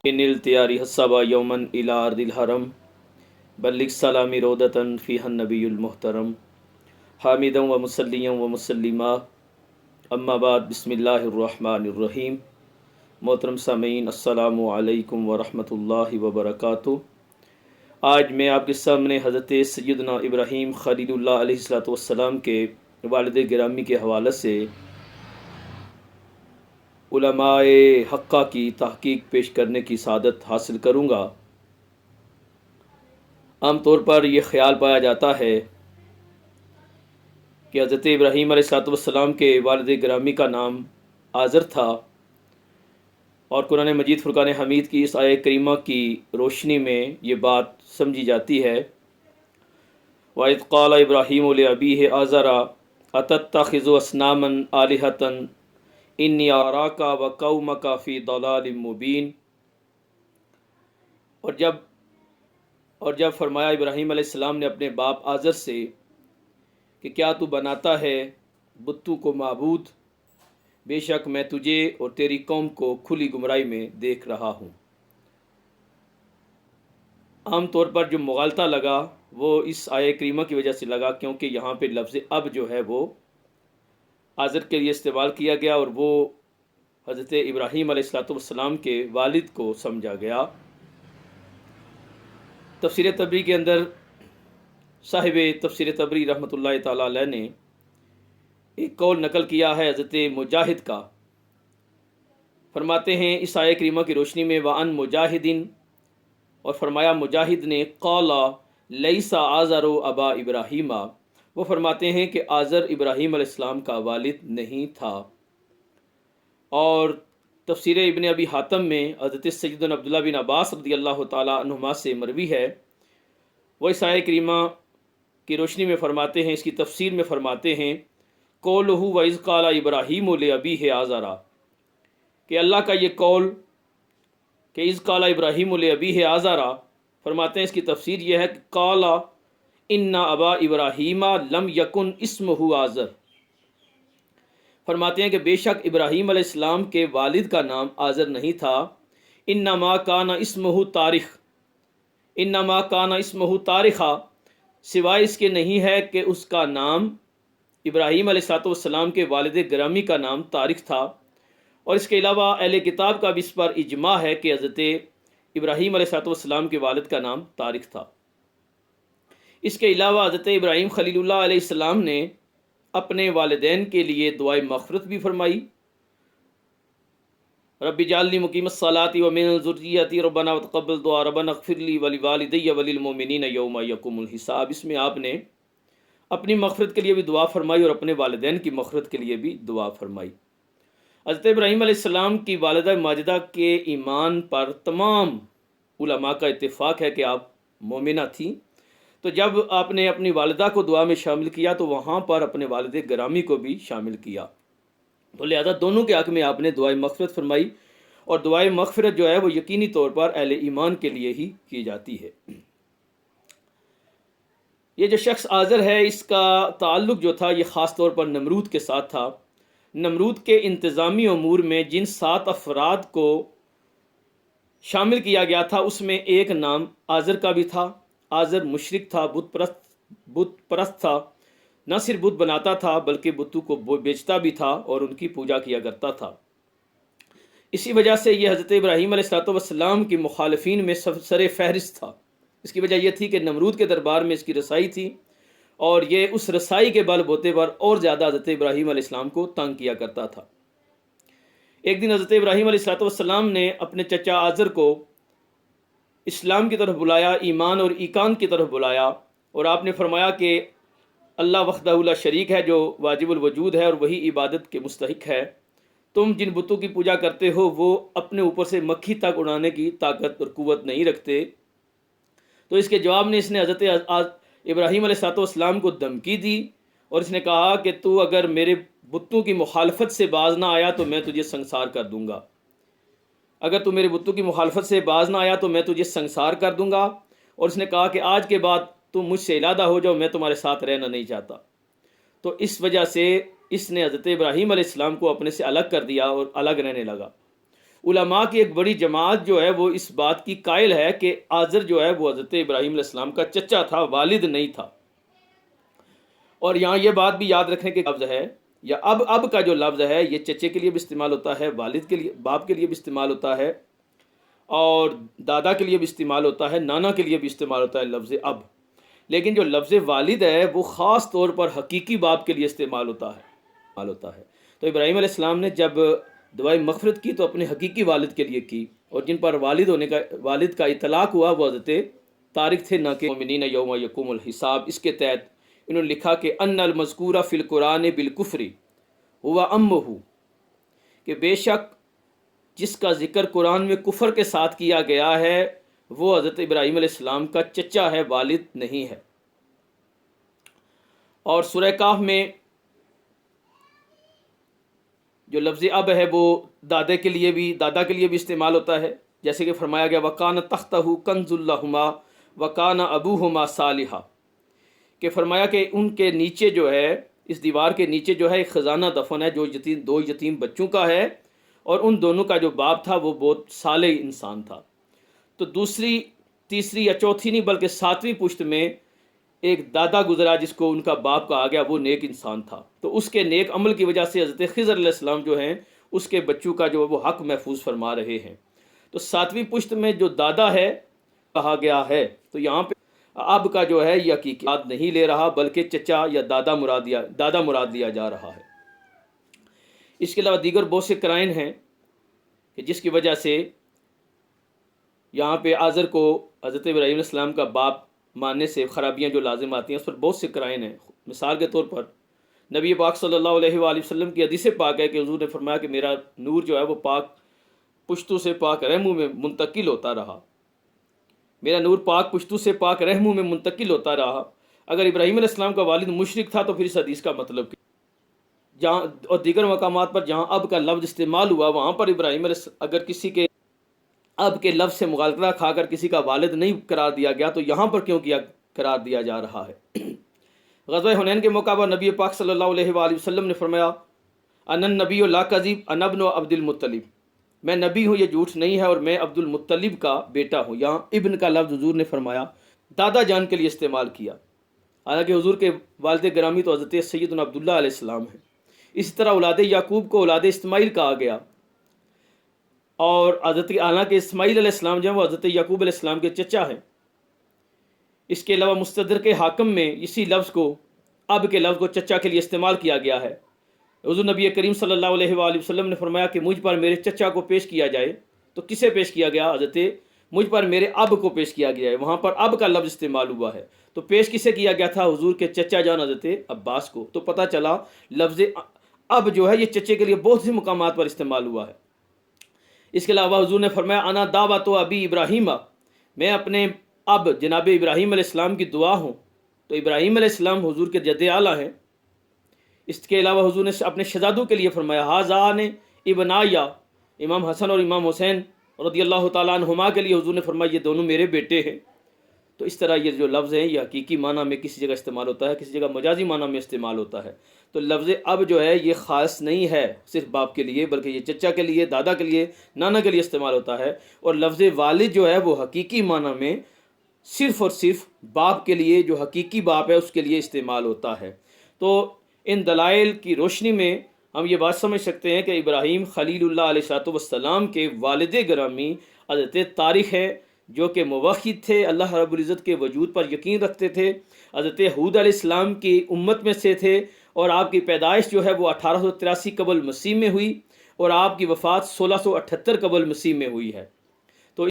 ان التیاری حسبا یومن الی ارض الحرم بلغ سلامی رودتن فیہا النبی المحترم حامدا و مسلیا و مسلمہ اما بعد بسم اللہ الرحمن الرحیم۔ محترم سامعین، السلام علیکم ورحمۃ اللہ وبرکاتہ۔ آج میں آپ کے سامنے حضرت سیدنا ابراہیم خلیل اللہ علیہ السلام کے والد گرامی کے حوالے سے علماء حقہ کی تحقیق پیش کرنے کی سعادت حاصل کروں گا۔ عام طور پر یہ خیال پایا جاتا ہے کہ حضرت ابراہیم علیہ السلام کے والد گرامی کا نام آزر تھا، اور قرآن مجید فرقان حمید کی اس آیہ کریمہ کی روشنی میں یہ بات سمجھی جاتی ہے۔ وَإِذْ قَالَ إِبْرَاهِيمُ لِأَبِيهِ آزَرَ أَتَتَّخِذُ أَصْنَامًا آلِهَةً إِنِّي أَرَاكَ وَقَوْمَكَ فِي ضَلَالٍ مُبِينٍ۔ اور جب فرمایا ابراہیم علیہ السلام نے اپنے باپ آزر سے کہ کیا تو بناتا ہے بتوں کو معبود، بے شک میں تجھے اور تیری قوم کو کھلی گمراہی میں دیکھ رہا ہوں۔ عام طور پر جو مغالطہ لگا وہ اس آیہ کریمہ کی وجہ سے لگا، کیونکہ یہاں پہ لفظ اب جو ہے وہ آزر کے لیے استعمال کیا گیا، اور وہ حضرت ابراہیم علیہ السلام کے والد کو سمجھا گیا۔ تفسیر تبری کے اندر صاحب تفسیر تبری رحمۃ اللہ تعالی علیہ نے ایک قول نقل کیا ہے حضرت مجاہد کا۔ فرماتے ہیں اس آیہ کریمہ کی روشنی میں وَعَن مجاہدٍ، اور فرمایا مجاہد نے قال لیس آزر ابا ابراہیم، وہ فرماتے ہیں کہ آزر ابراہیم علیہ السلام کا والد نہیں تھا۔ اور تفسیر ابن ابی حاتم میں حضرت سیدنا عبداللہ بن عباس رضی اللہ تعالیٰ عنہما سے مروی ہے، وہ اس آیہ کریمہ کی روشنی میں فرماتے ہیں، اس کی تفسیر میں فرماتے ہیں قولہ وَإِذْ قَالَ إِبْرَاهِيمُ لِأَبِيهِ آزَرَ، کہ اللہ کا یہ قول کہ اذ قال ابراہیم لأبیہ آزر، فرماتے ہیں اس کی تفسیر یہ ہے کہ قال ان ابا ابراہیم لم یکن اسمہ آزر، فرماتے ہیں کہ بے شک ابراہیم علیہ السلام کے والد کا نام آزر نہیں تھا، انما کان اسمہ طارق، انما کان اسمہ طارقہ، سوائے اس کے نہیں ہے کہ اس کا نام ابراہیم علیہ السلام کے والد گرامی کا نام طارق تھا۔ اور اس کے علاوہ اہل کتاب کا بھی اس پر اجماع ہے کہ حضرت ابراہیم علیہ السلام کے والد کا نام طارق تھا۔ اس کے علاوہ حضرت ابراہیم خلیل اللہ علیہ السلام نے اپنے والدین کے لیے دعائے مغفرت بھی فرمائی، رب اجعلنی مقیم الصلاۃ ومن ذریتی ربنا وتقبل دعاء ربنا اغفر لی ولوالدی وللمؤمنین یوم یقوم الحساب۔ اس میں آپ نے اپنی مغفرت کے لیے بھی دعا فرمائی اور اپنے والدین کی مغفرت کے لیے بھی دعا فرمائی۔ حضرت ابراہیم علیہ السلام کی والدہ ماجدہ کے ایمان پر تمام علماء کا اتفاق ہے کہ آپ مومنہ تھیں، تو جب آپ نے اپنی والدہ کو دعا میں شامل کیا تو وہاں پر اپنے والد گرامی کو بھی شامل کیا، تو لہذا دونوں کے حق میں آپ نے دعائے مغفرت فرمائی، اور دعائے مغفرت جو ہے وہ یقینی طور پر اہل ایمان کے لیے ہی کی جاتی ہے۔ یہ جو شخص آزر ہے اس کا تعلق جو تھا یہ خاص طور پر نمرود کے ساتھ تھا۔ نمرود کے انتظامی امور میں جن 7 افراد کو شامل کیا گیا تھا اس میں ایک نام آزر کا بھی تھا۔ آزر مشرک تھا، بت پرست تھا، نہ صرف بت بناتا تھا بلکہ بتوں کو بیچتا بھی تھا اور ان کی پوجا کیا کرتا تھا۔ اسی وجہ سے یہ حضرت ابراہیم علیہ السلام کی مخالفین میں سر فہرست تھا۔ اس کی وجہ یہ تھی کہ نمرود کے دربار میں اس کی رسائی تھی، اور یہ اس رسائی کے بل بوتے پر اور زیادہ حضرت ابراہیم علیہ السلام کو تنگ کیا کرتا تھا۔ ایک دن حضرت ابراہیم علیہ السلام نے اپنے چچا آزر کو اسلام کی طرف بلایا، ایمان اور ایقان کی طرف بلایا، اور آپ نے فرمایا کہ اللہ وحدہ لا شریک ہے جو واجب الوجود ہے اور وہی عبادت کے مستحق ہے۔ تم جن بتوں کی پوجا کرتے ہو وہ اپنے اوپر سے مکھی تک اڑانے کی طاقت اور قوت نہیں رکھتے۔ تو اس کے جواب میں اس نے حضرت ابراہیم علیہ السلام کو دھمکی دی، اور اس نے کہا کہ تو اگر میرے بتوں کی مخالفت سے باز نہ آیا تو میں تجھے سنسار کر دوں گا، اگر تو میرے بتوں کی مخالفت سے باز نہ آیا تو میں تجھے سنسار کر دوں گا۔ اور اس نے کہا کہ آج کے بعد تم مجھ سے علیحدہ ہو جاؤ، میں تمہارے ساتھ رہنا نہیں چاہتا۔ تو اس وجہ سے اس نے حضرت ابراہیم علیہ السلام کو اپنے سے الگ کر دیا اور الگ رہنے لگا۔ علماء کی ایک بڑی جماعت جو ہے وہ اس بات کی قائل ہے کہ آزر جو ہے وہ حضرت ابراہیم علیہ السلام کا چچا تھا، والد نہیں تھا۔ اور یہاں یہ بات بھی یاد رکھنے کے لفظ ہے، یا اب کا جو لفظ ہے یہ چچے کے لیے بھی استعمال ہوتا ہے، والد کے لیے، باپ کے لیے بھی استعمال ہوتا ہے، اور دادا کے لیے بھی استعمال ہوتا ہے، نانا کے لیے بھی استعمال ہوتا ہے لفظ اب۔ لیکن جو لفظ والد ہے وہ خاص طور پر حقیقی باپ کے لیے استعمال ہوتا ہے۔ تو ابراہیم علیہ السلام نے جب دعائے مغفرت کی تو اپنے حقیقی والد کے لیے کی، اور جن پر والد کا اطلاق ہوا وہ حضرت طارق تھے، نہ کہ مومنین یوم یقوم الحساب۔ اس کے تحت انہوں نے لکھا کہ ان المذکورہ فی القرآن بالکفر ہوا امہ، کہ بے شک جس کا ذکر قرآن میں کفر کے ساتھ کیا گیا ہے وہ حضرت ابراہیم علیہ السلام کا چچا ہے، والد نہیں ہے۔ اور سورہ کہف میں جو لفظ اب ہے وہ دادا کے لیے بھی استعمال ہوتا ہے، جیسے کہ فرمایا گیا وَكَانَ تَحْتَهُ كَنْزٌ لَهُمَا وَكَانَ أَبُوهُمَا صَالِحًا، کہ فرمایا کہ ان کے نیچے جو ہے، اس دیوار کے نیچے جو ہے ایک خزانہ دفن ہے جو دو یتیم بچوں کا ہے، اور ان دونوں کا جو باپ تھا وہ بہت صالح انسان تھا۔ تو دوسری، تیسری یا چوتھی نہیں بلکہ ساتویں پشت میں ایک دادا گزرا جس کو ان کا باپ کہا گیا، وہ نیک انسان تھا، تو اس کے نیک عمل کی وجہ سے حضرت خضر علیہ السلام جو ہیں اس کے بچوں کا جو وہ حق محفوظ فرما رہے ہیں۔ تو ساتویں پشت میں جو دادا ہے کہا گیا ہے، تو یہاں پہ اب کا جو ہے یہ حقیقی یاد نہیں لے رہا بلکہ چچا یا دادا مراد لیا جا رہا ہے۔ اس کے علاوہ دیگر بہت سے قرائن ہیں کہ جس کی وجہ سے یہاں پہ آزر کو حضرت ابراہیم علیہ السلام کا باپ ماننے سے خرابیاں جو لازم آتی ہیں، اس پر بہت سے قرائن ہیں۔ مثال کے طور پر نبی پاک صلی اللہ علیہ وآلہ وسلم کی حدیث پاک ہے کہ حضور نے فرمایا کہ میرا نور جو ہے وہ پاک پشتوں سے پاک رحموں میں منتقل ہوتا رہا، میرا نور پاک پشتوں سے پاک رحموں میں منتقل ہوتا رہا۔ اگر ابراہیم علیہ السلام کا والد مشرک تھا تو پھر اس حدیث کا مطلب کیا؟ جہاں اور دیگر مقامات پر جہاں اب کا لفظ استعمال ہوا وہاں پر ابراہیم علیہ اگر کسی کے اب کے لفظ سے مغالطہ کھا کر کسی کا والد نہیں قرار دیا گیا تو یہاں پر کیوں قرار دیا جا رہا ہے؟ غزوہ حنین کے موقع پر نبی پاک صلی اللہ علیہ وآلہ وسلم نے فرمایا ان النبی لا کذب انا ابن عبد المطلب، میں نبی ہوں، یہ جھوٹ نہیں ہے، اور میں عبد المطلب کا بیٹا ہوں۔ یہاں ابن کا لفظ حضور نے فرمایا دادا جان کے لیے استعمال کیا، حالانکہ حضور کے والد گرامی تو حضرت سیدنا عبداللہ علیہ السلام ہیں۔ اسی طرح اولاد یعقوب کو اولاد اسماعیل کہا گیا، اور حالانکہ اسماعیل علیہ السلام جو ہے وہ حضرت یعقوب علیہ السلام کے چچا ہیں۔ اس کے علاوہ مستدرک حاکم میں اسی لفظ کو، اب کے لفظ کو چچا کے لیے استعمال کیا گیا ہے۔ حضور نبی کریم صلی اللہ علیہ وآلہ وسلم نے فرمایا کہ مجھ پر میرے چچا کو پیش کیا جائے، تو کسے پیش کیا گیا؟ حضرت مجھ پر میرے اب کو پیش کیا گیا ہے، وہاں پر اب کا لفظ استعمال ہوا ہے، تو پیش کسے کیا گیا تھا؟ حضور کے چچا جان حضرت عباس کو۔ تو پتہ چلا لفظ اب جو ہے یہ چچے کے لیے بہت سی مقامات پر استعمال ہوا ہے۔ اس کے علاوہ حضور نے فرمایا انا دعوت ابی ابراہیم، میں اپنے اب جناب ابراہیم علیہ السلام کی دعا ہوں۔ تو ابراہیم علیہ السلام حضور کے جد اعلیٰ ہیں۔ اس کے علاوہ حضور نے اپنے شہزادوں کے لیے فرمایا ہذان ابنایا، امام حسن اور امام حسین رضی اللہ تعالیٰ عنہما کے لیے حضور نے فرمایا یہ دونوں میرے بیٹے ہیں۔ تو اس طرح یہ جو لفظ ہیں یہ حقیقی معنی میں کسی جگہ استعمال ہوتا ہے، کسی جگہ مجازی معنی میں استعمال ہوتا ہے۔ تو لفظ اب جو ہے یہ خاص نہیں ہے صرف باپ کے لیے، بلکہ یہ چچا کے لیے، دادا کے لیے، نانا کے لیے استعمال ہوتا ہے۔ اور لفظ والد جو ہے وہ حقیقی معنی میں صرف اور صرف باپ کے لیے، جو حقیقی باپ ہے اس کے لیے استعمال ہوتا ہے۔ تو ان دلائل کی روشنی میں ہم یہ بات سمجھ سکتے ہیں کہ ابراہیم خلیل اللہ علیہ السلام کے والد گرامی حضرت طارق ہے، جو کہ موحد تھے، اللہ رب العزت کے وجود پر یقین رکھتے تھے، حضرت حود علیہ السلام کی امت میں سے تھے، اور آپ کی پیدائش جو ہے وہ 1883 قبل مسیح میں ہوئی، اور آپ کی وفات 1678 قبل مسیح میں ہوئی ہے۔